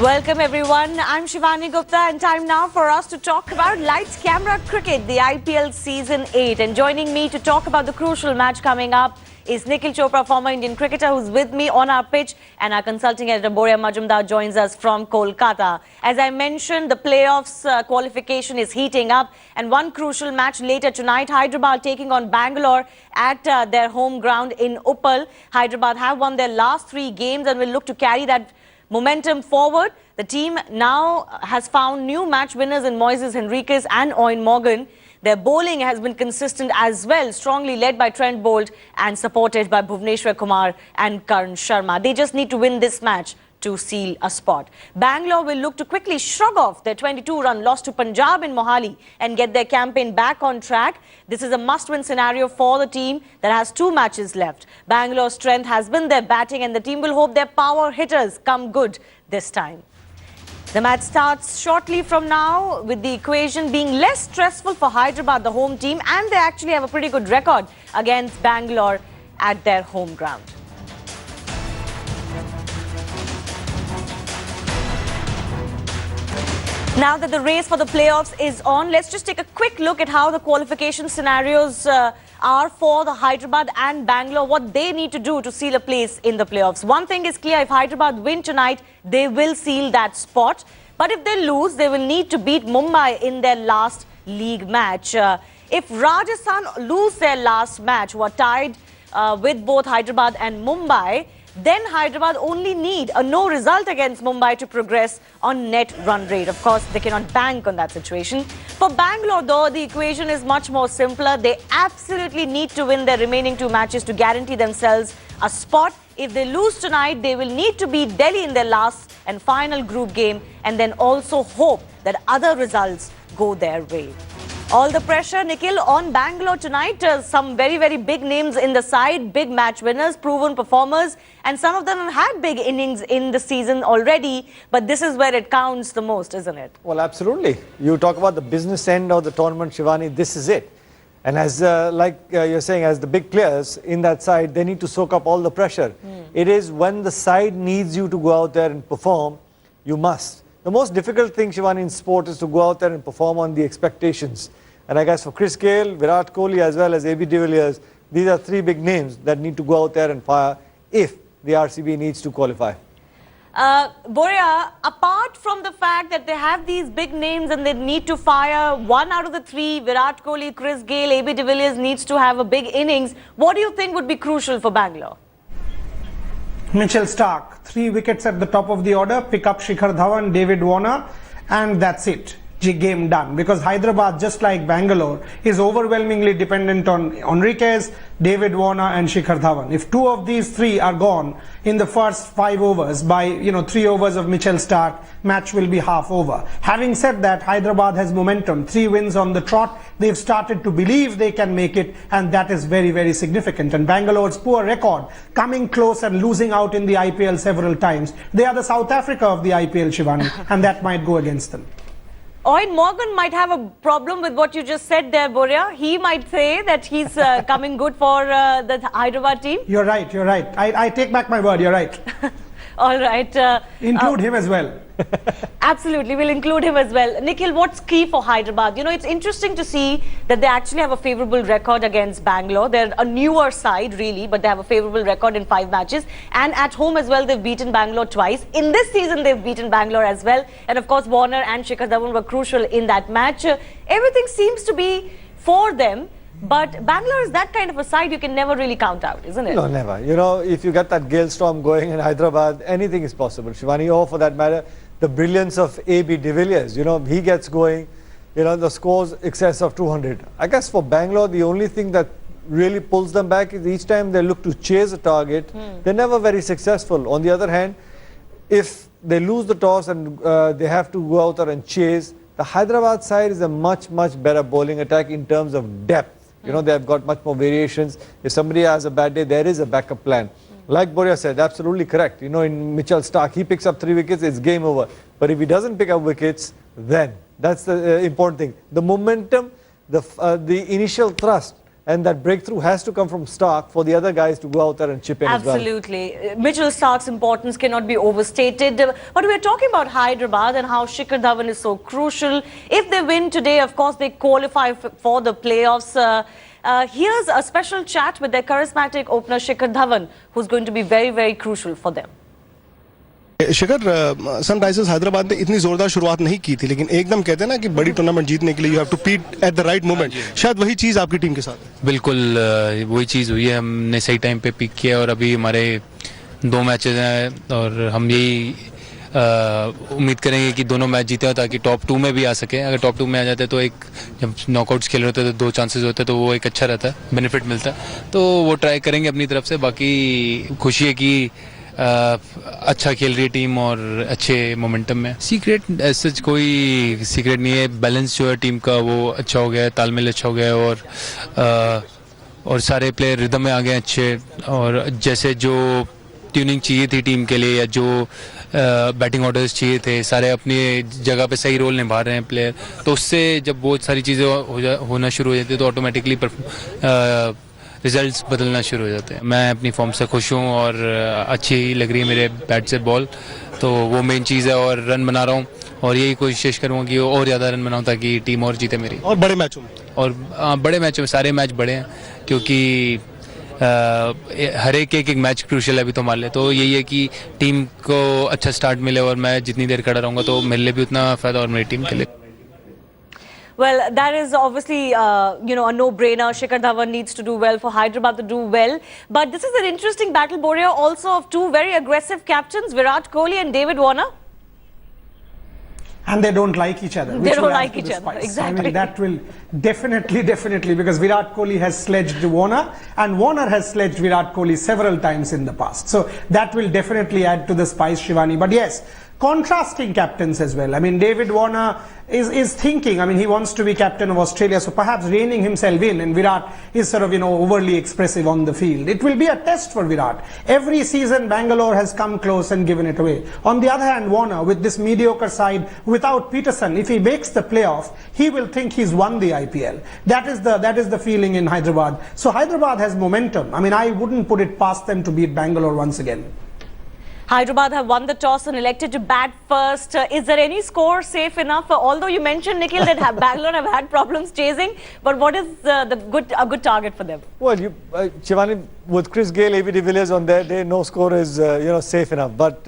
Welcome everyone, I'm Shivani Gupta and time now for us to talk about Lights Camera Cricket, the IPL Season 8. And joining me to talk about the crucial match coming up is Nikhil Chopra, former Indian cricketer, who's with me on our pitch, and our consulting editor Boria Majumdar joins us from Kolkata. As I mentioned, the playoffs qualification is heating up, and one crucial match later tonight, Hyderabad taking on Bangalore at their home ground in Uppal. Hyderabad have won their last 3 games and will look to carry that momentum forward. The team now has found new match winners in Moises Henriques and Owen Morgan. Their bowling has been consistent as well, strongly led by Trent Bolt and supported by Bhuvneshwar Kumar and Karan Sharma. They just need to win this match to seal a spot. Bangalore will look to quickly shrug off their 22-run loss to Punjab in Mohali and get their campaign back on track. This is a must-win scenario for the team that has 2 matches left. Bangalore's strength has been their batting, and the team will hope their power hitters come good this time. The match starts shortly from now, with the equation being less stressful for Hyderabad, the home team, and they actually have a pretty good record against Bangalore at their home ground. Now that the race for the playoffs is on, let's just take a quick look at how the qualification scenarios are for the Hyderabad and Bangalore, what they need to do to seal a place in the playoffs. One thing is clear, if Hyderabad win tonight, they will seal that spot. But if they lose, they will need to beat Mumbai in their last league match. If Rajasthan lose their last match, who are tied with both Hyderabad and Mumbai, then Hyderabad only need a no result against Mumbai to progress on net run rate. Of course, they cannot bank on that situation. For Bangalore, though, the equation is much more simpler. They absolutely need to win their remaining 2 matches to guarantee themselves a spot. If they lose tonight, they will need to beat Delhi in their last and final group game, and then also hope that other results go their way. All the pressure, Nikhil, on Bangalore tonight. Some very, very big names in the side, big match winners, proven performers, and some of them have had big innings in the season already, but this is where it counts the most, isn't it? Well, absolutely. You talk about the business end of the tournament, Shivani, this is it. And as you're saying, as the big players in that side, they need to soak up all the pressure. It is when the side needs you to go out there and perform, you must. The most difficult thing, Shivani, in sport is to go out there and perform on the expectations. And I guess for Chris Gale, Virat Kohli, as well as AB de Villiers, these are 3 big names that need to go out there and fire if the RCB needs to qualify. Boria, apart from the fact that they have these big names and they need to fire 1 out of the 3, Virat Kohli, Chris Gale, AB de Villiers needs to have a big innings, what do you think would be crucial for Bangalore? Mitchell Starc, 3 wickets at the top of the order, pick up Shikhar Dhawan, David Warner, and that's it. Game done, because Hyderabad, just like Bangalore, is overwhelmingly dependent on Henriques, David Warner and Shikhar Dhawan. If 2 of these 3 are gone in the first 5 overs by 3 overs of Mitchell Starc, match will be half over. Having said that, Hyderabad has momentum, 3 wins on the trot. They've started to believe they can make it, and that is very, very significant. And Bangalore's poor record, coming close and losing out in the IPL several times, they are the South Africa of the IPL, Shivani, and that might go against them. Owen Morgan might have a problem with what you just said there, Boria. He might say that he's coming good for the Hyderabad team. You're right, you're right. I take back my word, you're right. All right. Include him as well. Absolutely, we'll include him as well. Nikhil, what's key for Hyderabad? It's interesting to see that they actually have a favourable record against Bangalore. They're a newer side, really, but they have a favourable record in 5 matches. And at home as well, they've beaten Bangalore twice. In this season, they've beaten Bangalore as well. And of course, Warner and Shikhar Dhawan were crucial in that match. Everything seems to be for them. But Bangalore is that kind of a side you can never really count out, isn't it? No, never. If you get that gale storm going in Hyderabad, anything is possible. Shivani, or for that matter, the brilliance of AB de Villiers. He gets going, the scores excess of 200. I guess for Bangalore, the only thing that really pulls them back is each time they look to chase a target, they're never very successful. On the other hand, if they lose the toss and they have to go out there and chase, the Hyderabad side is a much, much better bowling attack in terms of depth. They've got much more variations. If somebody has a bad day, there is a backup plan. Like Boria said, absolutely correct. In Mitchell Starc, he picks up 3 wickets, it's game over. But if he doesn't pick up wickets, then that's the important thing. The momentum, the initial thrust And that breakthrough has to come from Stark for the other guys to go out there and chip in as well. Absolutely. Mitchell Stark's importance cannot be overstated. But we're talking about Hyderabad and how Shikhar Dhawan is so crucial. If they win today, of course, they qualify for the playoffs. Here's a special chat with their charismatic opener, Shikhar Dhawan, who's going to be very, very crucial for them. Shikhar Sunrisers Hyderabad ने इतनी जोरदार शुरुआत नहीं की थी, लेकिन एकदम कहते हैं ना कि बड़ी टूर्नामेंट जीतने के लिए यू हैव टू पीट एट द राइट मोमेंट. शायद वही चीज आपकी टीम के साथ बिल्कुल वही चीज हुई है. हमने सही टाइम पे पिक किया और अभी हमारे 2 मैचेस हैं और हम यही उम्मीद करेंगे कि दोनों मैच जीते हो ताकि टॉप 2 में भी आ सके. अगर टॉप 2 में आ जाते तो एक जब नॉकआउट्स खेल रहे होते तो 2 चांसेस होते तो वो एक अच्छा रहता है, बेनिफिट मिलता है. तो वो ट्राई करेंगे अपनी तरफ से. बाकी खुशी है कि अच्छा खेल रही है टीम और अच्छे मोमेंटम में. सीक्रेट सच कोई सीक्रेट नहीं है. बैलेंस जो है टीम का वो अच्छा हो गया है, तालमेल अच्छा हो गया है और सारे प्लेयर रिदम में आ गए अच्छे. और जैसे जो ट्यूनिंग चाहिए थी टीम के लिए या जो बैटिंग ऑर्डर्स चाहिए थे, सारे अपनी जगह पे सही रोल निभा रहे हैं प्लेयर. तो उससे जब बहुत सारी चीज़ें होना शुरू हो जाती है तो ऑटोमेटिकली रिजल्ट्स बदलना शुरू हो जाते हैं. मैं अपनी फॉर्म से खुश हूँ और अच्छी लग रही है मेरे बैट से बॉल, तो वो मेन चीज़ है. और रन बना रहा हूँ और यही कोशिश करूँगा कि और ज़्यादा रन बनाऊँ ताकि टीम और जीते मेरी. और बड़े मैचों में और बड़े मैचों में सारे मैच बड़े हैं क्योंकि हर एक मैच क्रूशियल है अभी तो हमारे लिए. तो यही है कि टीम को अच्छा स्टार्ट मिले और मैं जितनी देर खड़ा रहूँगा तो मेरे लिए भी उतना फ़ायदा और मेरी टीम के लिए. Well, that is obviously, a no-brainer. Shikhar Dhawan needs to do well for Hyderabad to do well. But this is an interesting battle, Boria, also of 2 very aggressive captains, Virat Kohli and David Warner. And they don't like each other. They don't like each other, exactly. I mean, that will definitely, because Virat Kohli has sledged Warner and Warner has sledged Virat Kohli several times in the past. So that will definitely add to the spice, Shivani. But yes, contrasting captains as well. I mean, David Warner is thinking, I mean, he wants to be captain of Australia, so perhaps reining himself in, and Virat is sort of, overly expressive on the field. It will be a test for Virat. Every season, Bangalore has come close and given it away. On the other hand, Warner, with this mediocre side, without Peterson, if he makes the playoff, he will think he's won the IPL. That is the feeling in Hyderabad. So Hyderabad has momentum. I mean, I wouldn't put it past them to beat Bangalore once again. Hyderabad have won the toss and elected to bat first. Is there any score safe enough? Although you mentioned, Nikhil, that Bangalore have had problems chasing, but what is a good target for them? Well, Shivani, with Chris Gayle, AB de Villiers on their day, no score is safe enough. But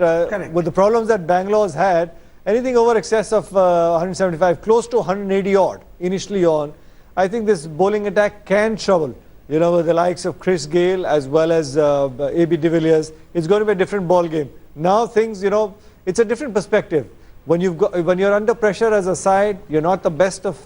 with the problems that Bangalore's had, anything over excess of 175, close to 180 odd initially on, I think this bowling attack can trouble. With the likes of Chris Gayle as well as AB de Villiers, it's going to be a different ball game. Now things, it's a different perspective. When you're under pressure as a side, you're not the best of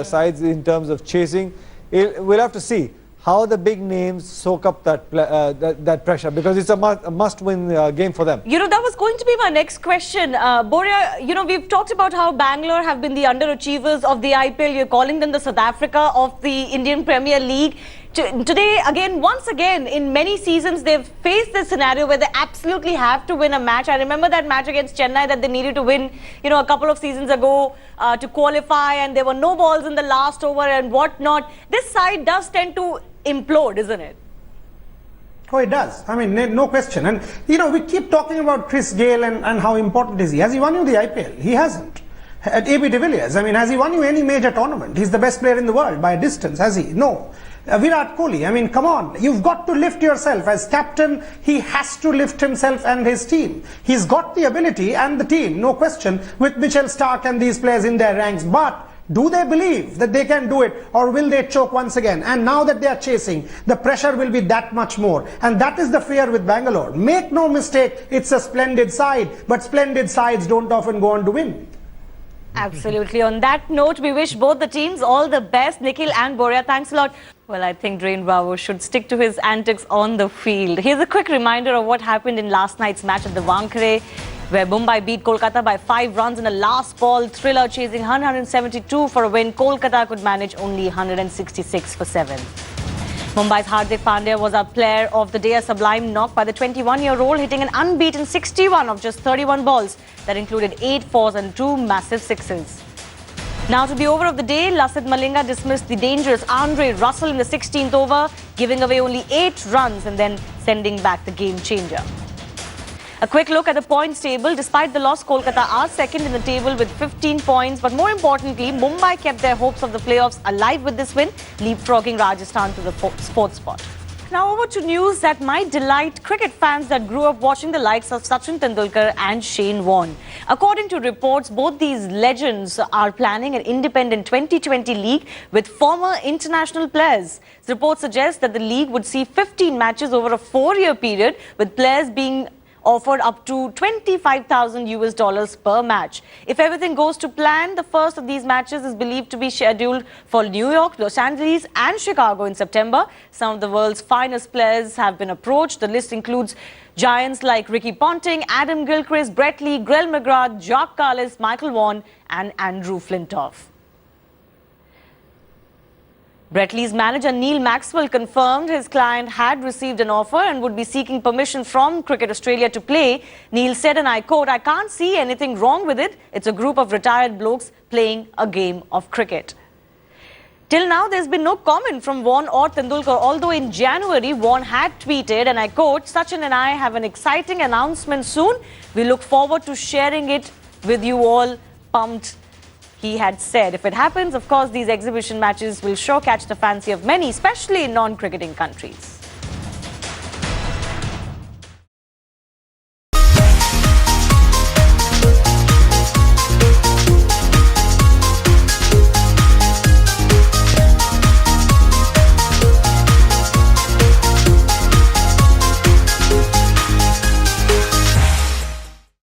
sides in terms of chasing. We'll have to see how the big names soak up that pressure, because it's a must-win game for them. That was going to be my next question. Boria, we've talked about how Bangalore have been the underachievers of the IPL. You're calling them the South Africa of the Indian Premier League. Today, once again, in many seasons, they've faced this scenario where they absolutely have to win a match. I remember that match against Chennai that they needed to win, a couple of seasons ago to qualify, and there were no balls in the last over and whatnot. This side does tend to implode, isn't it? Oh, it does. I mean, no question. And, we keep talking about Chris Gayle and how important is he. Has he won you the IPL? He hasn't. At AB de Villiers, I mean, has he won you any major tournament? He's the best player in the world by a distance, has he? No. Virat Kohli, I mean, come on, you've got to lift yourself. As captain, he has to lift himself and his team. He's got the ability and the team, no question, with Mitchell Stark and these players in their ranks. But do they believe that they can do it, or will they choke once again? And now that they are chasing, the pressure will be that much more. And that is the fear with Bangalore. Make no mistake, it's a splendid side, but splendid sides don't often go on to win. Absolutely. On that note, we wish both the teams all the best. Nikhil and Boria, thanks a lot. Well, I think Drain Bravo should stick to his antics on the field. Here's a quick reminder of what happened in last night's match at the Wankhede, where Mumbai beat Kolkata by 5 runs in a last ball thriller, chasing 172 for a win. Kolkata could manage only 166 for 7. Mumbai's Hardik Pandya was our player of the day, a sublime knock by the 21-year-old, hitting an unbeaten 61 of just 31 balls that included 8 fours and 2 massive sixes. Now to the over of the day, Lasith Malinga dismissed the dangerous Andre Russell in the 16th over, giving away only 8 runs and then sending back the game changer. A quick look at the points table. Despite the loss, Kolkata are second in the table with 15 points. But more importantly, Mumbai kept their hopes of the playoffs alive with this win, leapfrogging Rajasthan to the fourth spot. Now over to news that might delight cricket fans that grew up watching the likes of Sachin Tendulkar and Shane Warne. According to reports, both these legends are planning an independent 2020 league with former international players. The report suggests that the league would see 15 matches over a 4-year period, with players being offered up to $25,000 per match. If everything goes to plan, the first of these matches is believed to be scheduled for New York, Los Angeles and Chicago in September. Some of the world's finest players have been approached. The list includes giants like Ricky Ponting, Adam Gilchrist, Brett Lee, Grell McGrath, Jacques Kallis, Michael Vaughan and Andrew Flintoff. Brett Lee's manager Neil Maxwell confirmed his client had received an offer and would be seeking permission from Cricket Australia to play. Neil said, and I quote, "I can't see anything wrong with it. It's a group of retired blokes playing a game of cricket." Till now, there's been no comment from Vaughan or Tendulkar, although in January, Vaughan had tweeted, and I quote, "Sachin and I have an exciting announcement soon. We look forward to sharing it with you all. Pumped." He had said, if it happens, of course, these exhibition matches will sure catch the fancy of many, especially in non-cricketing countries.